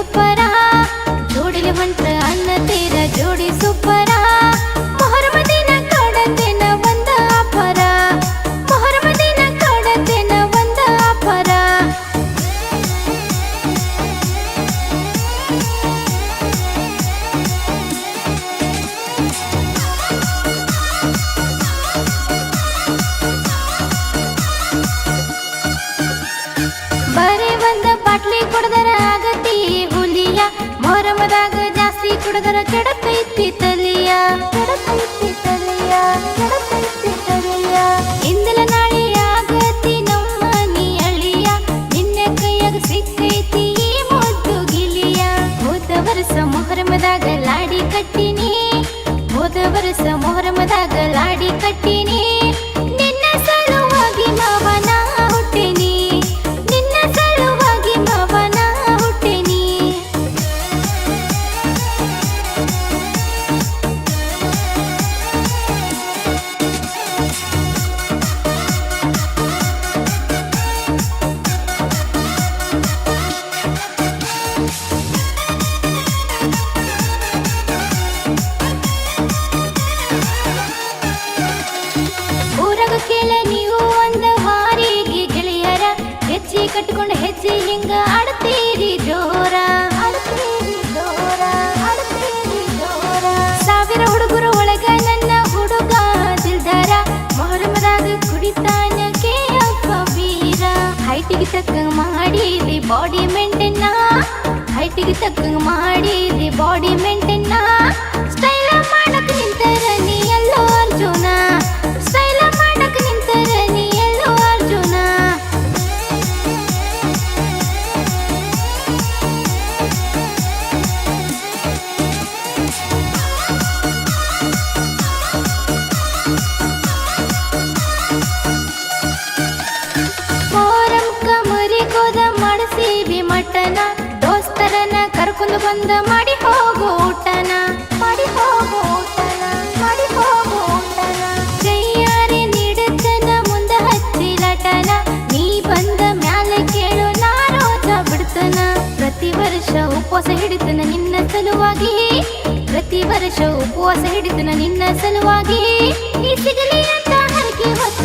ಸೂಪರ ಜೋಡಿಲಿ ಹೊಂಟ್ರ ಅನ್ನ ತೀರ ಜೋಡಿ ಸೂಪರ ಮೊಹರಮ ದಿನ ಕಾಡಂತೇನ ಒಂದ ಅಪರ ಮೊಹರಮ ದಿನ ಕಾಡಂತೇನ ಒಂದ ಅಪರ ಬರೇ ಒಂದ ಬಾಟ್ಲಿ ಕುಡ್ದರ ಆಗತಿ ಹುಲಿಯ ಮೊಹರಮದಾಗ ಜಾಸ್ತಿ ಕುಡ್ದರ ಕೆಡತೈತಿ ತಲಿಯ ಕೆಡತೈತಿ ತಲಿಯ ಕೆಡತೈತಿ ತಲಿಯ ಇಂದಲ ನಾಳೆ ಆಗತಿ ನಮ್ಮ ನೀ ಅಳಿಯ ನಿನ್ನೆ ಕೈಯಾಗ ಸಿಕ್ಕೈತಿ ಈ ಮುದ್ದು ಗಿಲಿಯ ಹೋದ ವರ್ಷ ಮೊಹರಮದಾಗ ಲಾಡಿ ಕಟ್ಟಿನಿ ಹೋದ ವರ್ಷ ಮೊಹರಮದಾಗ ಲಾಡಿ ಕಟ್ಟಿನಿ ನಿನ್ನ ಸಲುವಾಗಿ ಮಾವನ ಹುಟ್ಟಿನಿ ನಿನ್ನ ಸಲುವಾಗಿ ಮಾವನ ಹುಟ್ಟಿನಿ ಊರಾಗ ಕೇಳ ನೀವು ಒಂದ ವಾರಿಗೆ ಗೆಳೆಯರ ಹೆಜ್ಜೆ ಕಟ್ಕೊಂಡು ಹೆಜ್ಜೆ ಹಿಂಗ ಆಡ್ತೀರಿ ಜೋರ ಆಡ್ತೀರಿ ಜೋರ ಆಡ್ತೀರಿ ಜೋರ ಸಾವಿರ ಹುಡುಗರು ಒಳಗ ನನ್ನ ಹುಡುಗ ದಿಲ್ದಾರ ಮೊಹರಮದಾಗ ಕುಡಿತಾನ ಕೇಯಪ್ಪ ವೀರ ಹೈಟಿಗೆ ತಕ್ಕಂಗ ಮಾಡಿದಿ ಬಾಡಿ ಮೇಂಟೈನ್ ಹೈಟಿಗೆ ತಕ್ಕಂಗ ಮಾಡಿದಿ ಬಾಡಿ ಮೇಂಟೈನ್ ಸ್ಟೈಲ ಮಾಡಕ್ ನಿಂತರ ನೀ ಎಲ್ಲೋ ಅರ್ಜುನ ಸ್ಟೈಲ ಮಾಡಕ್ ನಿಂತರ ನೀ ಎಲ್ಲೋ ಅರ್ಜುನ ಮೊಹರಂ ಕಮರಿ ಕೋದ ಮಾಡಿಸೀವಿ ಮಟನ ದೋಸ್ತರನ ಕರ್ಕೊಂಡು ಬಂದ ಮಾಡಿ ಹೋಗೋ ಊಟನ ಮಾಡಿ ಹೋಗೋ ಊಟನ ಮಾಡಿ ಹೋಗೋ ಊಟನ ಕೈಯಾರೆ ನೀಡುತ್ತನ ಮುಂದ ಹಚ್ಚಿಲಟನ ನೀ ಬಂದ ಮ್ಯಾಲೆ ಕೇಳು ನಾ ರೋಜ ಬಿಡ್ತನ ಪ್ರತಿ ವರ್ಷ ಉಪವಾಸ ಹಿಡಿತನ ನಿನ್ನ ಸಲುವಾಗಿ ಪ್ರತಿ ವರ್ಷ ಉಪವಾಸ ಹಿಡಿತನ ನಿನ್ನ ಸಲುವಾಗಿ ನೀ ಸಿಗಲಿ ಅಂತ ಹರಕೆ ಹೊತ್ತ